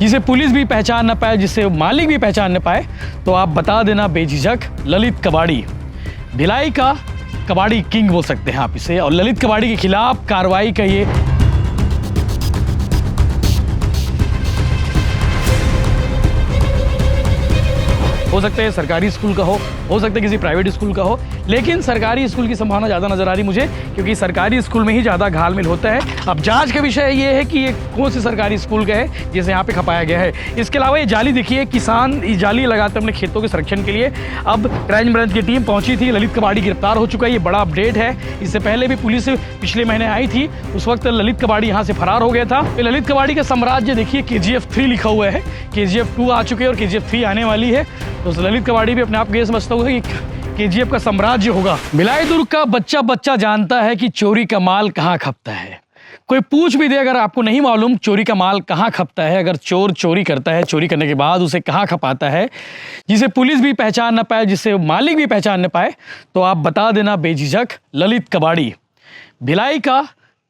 जिसे पुलिस भी पहचान न पाए, जिसे मालिक भी पहचान न पाए, तो आप बता देना बेझिझक ललित कबाड़ी। भिलाई का कबाड़ी किंग बोल सकते हैं आप इसे। और ललित कबाड़ी के खिलाफ कार्रवाई का ये हो सकता है सरकारी स्कूल का हो सकता है किसी प्राइवेट स्कूल का हो, लेकिन सरकारी स्कूल की संभावना ज़्यादा नजर आ रही मुझे, क्योंकि सरकारी स्कूल में ही ज़्यादा घालमेल होता है। अब जांच का विषय ये है कि ये कौन से सरकारी स्कूल का है जिसे यहाँ पे खपाया गया है। इसके अलावा ये जाली देखिए, किसान ये जाली लगाते अपने खेतों के संरक्षण के लिए। अब क्राइम ब्रांच की टीम पहुंची थी, ललित कबाड़ी गिरफ्तार हो चुका है, ये बड़ा अपडेट है। इससे पहले भी पुलिस पिछले महीने आई थी, उस वक्त ललित कबाड़ी यहाँ से फरार हो गया था। ललित कबाड़ी का साम्राज्य देखिए, KGF 3 लिखा हुआ है, KGF 2 आ चुके हैं और KGF 3 आने वाली है। तो ललित कबाड़ी भी अपने आप ये समझता होगा कि KGF का साम्राज्य होगा। भिलाई दुर्ग का बच्चा जानता है कि चोरी का माल कहाँ खपता है। कोई पूछ भी दे, अगर आपको नहीं मालूम चोरी का माल कहाँ खपता है, अगर चोर चोरी करता है, चोरी करने के बाद उसे कहाँ खपाता है, जिसे पुलिस भी पहचान न पाए, जिसे मालिक भी पहचान न पाए, तो आप बता देना बेझिझक ललित कबाड़ी। भिलाई का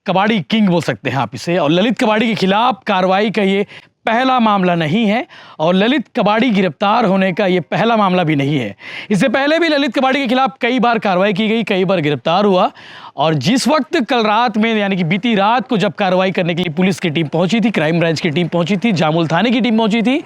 कबाड़ी किंग बोल सकते हैं आप इसे। और ललित कबाड़ी के खिलाफ कार्रवाई का ये पहला मामला नहीं है और ललित कबाड़ी गिरफ्तार होने का ये पहला मामला भी नहीं है। इससे पहले भी ललित कबाड़ी के खिलाफ कई बार कार्रवाई की गई, कई बार गिरफ्तार हुआ। और जिस वक्त कल रात में, यानी कि बीती रात को जब कार्रवाई करने के लिए पुलिस की टीम पहुंची थी, क्राइम ब्रांच की टीम पहुंची थी, जामुल थाने की टीम पहुंची थी,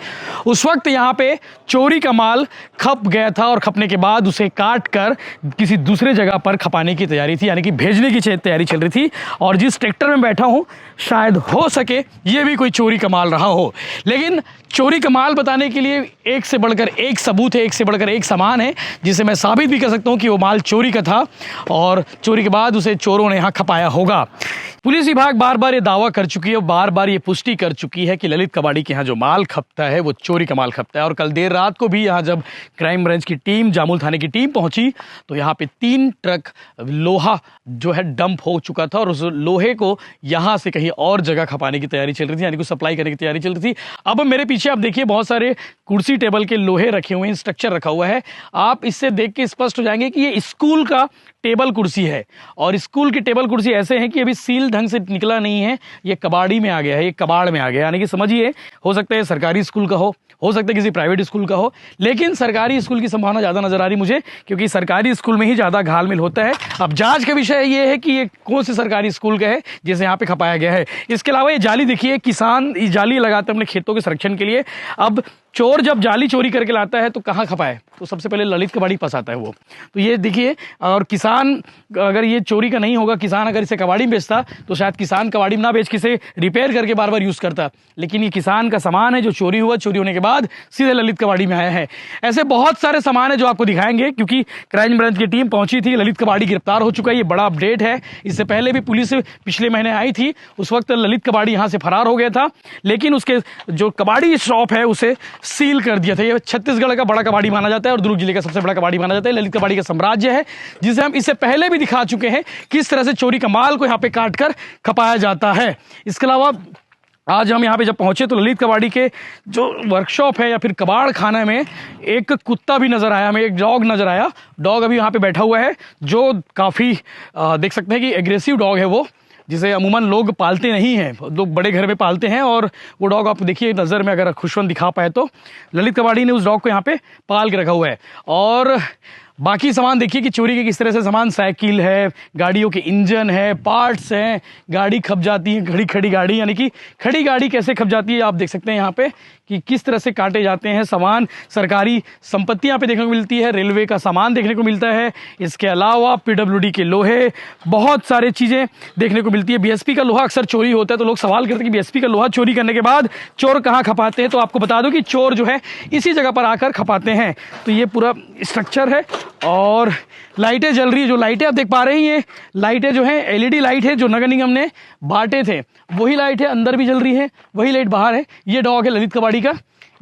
उस वक्त यहाँ पे चोरी का माल खप गया था और खपने के बाद उसे काट कर किसी दूसरे जगह पर खपाने की तैयारी थी, यानी कि भेजने की तैयारी चल रही थी। और जिस ट्रैक्टर में बैठा हूँ, शायद हो सके ये भी कोई चोरी का माल रहा हो। लेकिन चोरी का माल बताने के लिए एक से बढ़कर एक सबूत है, एक से बढ़कर एक सामान है, जिसे मैं साबित भी कर सकता हूं कि वो माल चोरी का था और चोरी के बाद उसे चोरों ने यहां खपाया होगा। पुलिस विभाग बार बार ये दावा कर चुकी है, बार बार ये पुष्टि कर चुकी है कि ललित कबाड़ी के यहाँ जो माल खपता है वो चोरी का माल खपता है। और कल देर रात को भी यहाँ जब क्राइम ब्रांच की टीम, जामुल थाने की टीम पहुंची, तो यहाँ पे 3 ट्रक लोहा जो है डंप हो चुका था और उस लोहे को यहाँ से कहीं और जगह खपाने की तैयारी चल रही थी, यानी कि सप्लाई करने की तैयारी चल रही थी। अब मेरे पीछे आप देखिए, बहुत सारे कुर्सी टेबल के लोहे रखे हुए हैं, स्ट्रक्चर रखा हुआ है। आप इससे देख के स्पष्ट हो जाएंगे कि ये स्कूल का टेबल कुर्सी है। और स्कूल की टेबल कुर्सी ऐसे हैं कि अभी सील ढंग से निकला नहीं है, ये कबाड़ी में आ गया है, ये कबाड़ में आ गया। यानी कि समझिए, हो सकता है सरकारी स्कूल का हो सकता है किसी प्राइवेट स्कूल का हो, लेकिन सरकारी स्कूल की संभावना ज़्यादा नजर आ रही मुझे, क्योंकि सरकारी स्कूल में ही ज़्यादा घालमेल होता है। अब जांच का विषय ये है कि ये कौन से सरकारी स्कूल का है जिसे यहाँ पे खपाया गया है। इसके अलावा ये जाली देखिए, किसान ये जाली लगाते अपने खेतों के संरक्षण के लिए। अब चोर जब जाली चोरी करके लाता है तो कहाँ खपाए, तो सबसे पहले ललित कबाड़ी पास आता है वो। तो ये देखिए, और किसान अगर ये चोरी का नहीं होगा, किसान अगर इसे कबाड़ी में बेचता तो शायद किसान कबाड़ी में ना बेच के इसे रिपेयर करके बार बार यूज़ करता। लेकिन ये किसान का सामान है जो चोरी हुआ, चोरी होने के बाद सीधे ललित कबाड़ी में आया है। ऐसे बहुत सारे सामान है जो आपको दिखाएंगे, क्योंकि क्राइम ब्रांच की टीम पहुंची थी, ललित कबाड़ी गिरफ्तार हो चुका है, ये बड़ा अपडेट है। इससे पहले भी पुलिस पिछले महीने आई थी, उस वक्त ललित कबाड़ी यहाँ से फरार हो गया था, लेकिन उसके जो कबाड़ी शॉप है उसे सील कर दिया था। ये छत्तीसगढ़ का बड़ा कबाड़ी माना जाता है और दुर्ग जिले का सबसे बड़ा कबाड़ी माना जाता है। ललित कबाड़ी का साम्राज्य है, जिसे हम इससे पहले भी दिखा चुके हैं किस तरह से चोरी का माल को यहाँ पे काट कर खपाया जाता है। इसके अलावा आज हम यहाँ पे जब पहुंचे तो ललित कबाड़ी के जो वर्कशॉप है या फिर कबाड़ खाना में एक कुत्ता भी नजर आया, हमें एक डॉग नजर आया। डॉग अभी यहाँ पे बैठा हुआ है, जो काफ़ी देख सकते हैं कि एग्रेसिव डॉग है वो, जिसे अमूमन लोग पालते नहीं हैं, लोग बड़े घर में पालते हैं। और वो डॉग आप देखिए नज़र में, अगर खुशवंत दिखा पाए तो ललित कबाड़ी ने उस डॉग को यहाँ पे पाल के रखा हुआ है। और बाकी सामान देखिए कि चोरी के किस तरह से सामान, साइकिल है, गाड़ियों के इंजन है, पार्ट्स हैं, गाड़ी खप जाती है, खड़ी गाड़ी, यानी कि खड़ी गाड़ी कैसे खप जाती है आप देख सकते हैं यहाँ पे कि किस तरह से काटे जाते हैं सामान। सरकारी संपत्ति यहाँ पे देखने को मिलती है, रेलवे का सामान देखने को मिलता है। इसके अलावा PWD के लोहे, बहुत सारे चीज़ें देखने को मिलती है। BSP का लोहा अक्सर चोरी होता है, तो लोग सवाल करते हैं कि BSP का लोहा चोरी करने के बाद चोर कहाँ खपाते हैं। तो आपको बता दो कि चोर जो है इसी जगह पर आकर खपाते हैं। तो ये पूरा स्ट्रक्चर है और लाइटें जल रही है। जो लाइटें आप देख पा रही हैं, लाइटें जो है LED लाइट है, जो नगर निगम ने बांटे थे वही लाइट है, अंदर भी जल रही है, वही लाइट बाहर है। ये डॉग है ललित कबाड़ी का।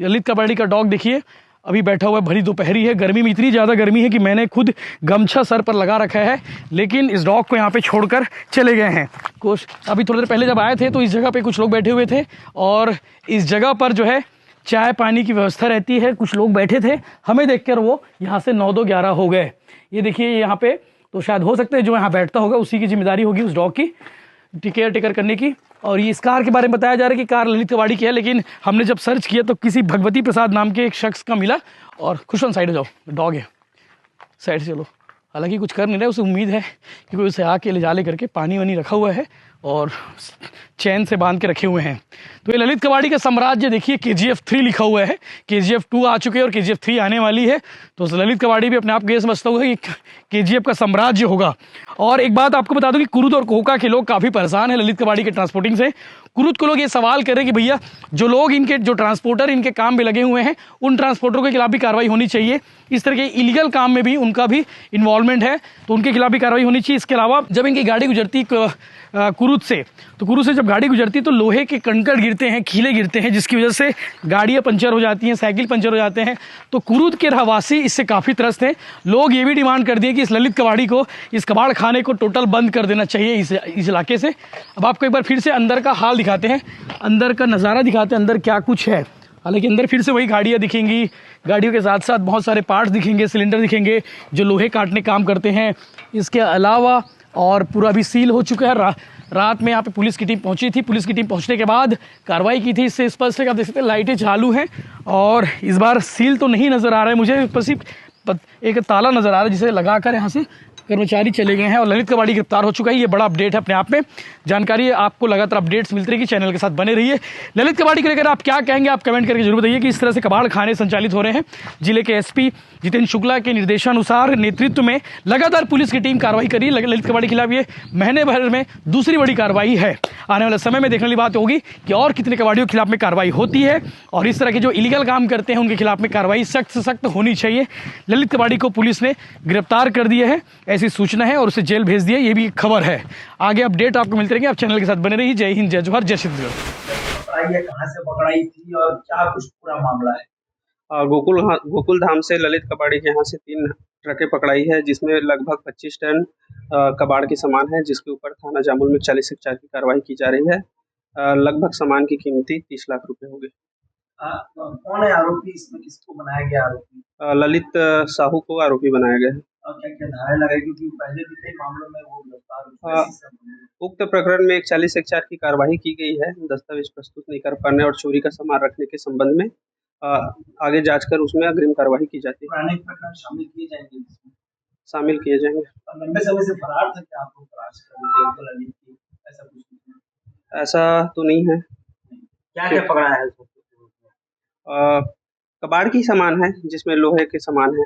ललित कबाड़ी का डॉग देखिए अभी बैठा हुआ है, भरी दोपहरी है, गर्मी में इतनी ज़्यादा गर्मी है कि मैंने खुद गमछा सर पर लगा रखा है, लेकिन इस डॉग को यहाँ पे छोड़कर चले गए हैं। कुछ अभी थोड़ी देर पहले जब आए थे तो इस जगह पे कुछ लोग बैठे हुए थे और इस जगह पर जो है चाय पानी की व्यवस्था रहती है। कुछ लोग बैठे थे, हमें देखकर वो यहाँ से 9-2-11 हो गए। ये देखिए यहाँ पे, तो शायद हो सकता है जो यहाँ बैठता होगा उसी की जिम्मेदारी होगी उस डॉग की केयर टेकर करने की। और ये इस कार के बारे में बताया जा रहा है कि कार ललित कबाड़ी की है, लेकिन हमने जब सर्च किया तो किसी भगवती प्रसाद नाम के एक शख्स का मिला। और खुश साइड हो जाओ, डॉग है, साइड से चलो। हालांकि कुछ कर नहीं रहा है, उसे उम्मीद है कि कोई उसे आके ले जा ले करके पानी वानी रखा हुआ है और चैन से बांध के रखे हुए हैं। तो ये ललित कबाड़ी का साम्राज्य देखिए, KGF 3 लिखा हुआ है, KGF 2 आ चुके हैं और KGF 3 आने वाली है। तो ललित कबाड़ी भी अपने आप ये समझता हुआ कि KGF का साम्राज्य होगा। और एक बात आपको बता दूं कि कुरुद और कोका के लोग काफ़ी परेशान हैं ललित कबाड़ी के ट्रांसपोर्टिंग से। कुरुद को लोग ये सवाल कर रहे हैं कि भैया जो लोग इनके जो ट्रांसपोर्टर इनके काम में लगे हुए हैं, उन ट्रांसपोर्टरों के खिलाफ भी कार्रवाई होनी चाहिए। इस तरह के इलीगल काम में भी उनका भी इन्वॉल्वमेंट है, तो उनके खिलाफ भी कार्रवाई होनी चाहिए। इसके अलावा जब इनकी गाड़ी गुजरती कुरुद से, तो कुरुद से जब गाड़ी गुजरती तो लोहे के कंकड़ गिरते हैं, खीले गिरते हैं, जिसकी वजह से गाड़ियाँ पंचर हो जाती हैं, साइकिल पंचर हो जाते हैं। तो कुरुद के रहवासी इससे काफ़ी त्रस्त हैं। लोग ये भी डिमांड कर दिए कि इस ललित कबाड़ी को, इस कबाड़ खाने को टोटल बंद कर देना चाहिए इस इलाके से। अब आपको एक बार फिर से अंदर का हाल दिखाते हैं, अंदर का नज़ारा दिखाते हैं, अंदर क्या कुछ है। हालांकि अंदर फिर से वही गाड़ियाँ दिखेंगी, गाड़ियों के साथ साथ बहुत सारे पार्ट्स दिखेंगे, सिलेंडर दिखेंगे जो लोहे काटने काम करते हैं। इसके अलावा और पूरा भी सील हो चुका है। रात में यहाँ पे पुलिस की टीम पहुँची थी, पुलिस की टीम पहुँचने के बाद कार्रवाई की थी। इससे स्पष्ट है कि आप देख सकते हैं लाइटें चालू हैं और इस बार सील तो नहीं नज़र आ रहा है मुझे, पर सिर्फ एक ताला नज़र आ रहा है जिसे लगाकर यहाँ से कर्मचारी चले गए हैं। और ललित कबाड़ी गिरफ्तार हो चुका है। ये बड़ा अपडेट है अपने आप में, जानकारी आपको लगातार अपडेट्स मिलती रहेगी, चैनल के साथ बने रहिए। ललित कबाड़ी को लेकर आप क्या कहेंगे, आप कमेंट करके जरूर बताइए कि इस तरह से कबाड़ खाने संचालित हो रहे हैं। जिले के SP जितेंद्र शुक्ला के निर्देशानुसार नेतृत्व में लगातार पुलिस की टीम कार्रवाई कर रही है। ललित कबाड़ी के खिलाफ ये महीने भर में दूसरी बड़ी कार्रवाई है। आने वाले समय में देखने वाली बात होगी कि और कितने कबाड़ियों के खिलाफ में कार्रवाई होती है और इस तरह के जो इलीगल काम करते हैं उनके खिलाफ में कार्रवाई सख्त से सख्त होनी चाहिए। ललित कबाड़ी को पुलिस ने गिरफ्तार कर दिया है, ऐसी सूचना है, और उसे जेल भेज दिया, ये भी एक खबर है। आगे अपडेट आपको मिलते रहेंगे, आप चैनल के साथ बने रहिए। जय हिंद, जय जोहर, जय छत्तीसगढ़। कहाँ से पकड़ाई थी और क्या कुछ पूरा मामला है? गोकुल धाम से ललित कबाड़ी के यहाँ से 3 ट्रकें पकड़ाई है, जिसमें लगभग 25 टन कबाड़ के सामान है, जिसके ऊपर थाना जामुल में 40 हेक्टेयर की कार्रवाई की जा रही है। लगभग सामान की कीमती 30 लाख रुपए होगी। कौन है आरोपी? इसमें किसको बनाया गया आरोपी? ललित साहू को आरोपी बनाया गया है। क्या क्या धाराएं लगाई, क्योंकि पहले भी कई मामलों में वो गिरफ्तार हुए? उक्त प्रकरण में एक 40 हेक्टेयर की कार्रवाई की गई है, दस्तावेज प्रस्तुत नहीं कर पाने और चोरी का सामान रखने के संबंध में आगे जांच कर उसमें अग्रिम कार्रवाई की जाती है। पुराने प्रकरण शामिल किए जाएंगे इसमें? शामिल किए जाएंगे। लंबे समय से फरार था क्या? आपको तलाश कर रहे थे ऐसा कुछ? ऐसा तो नहीं है। क्या क्या पकड़ा है? कबाड़ की सामान है, जिसमें लोहे के सामान है।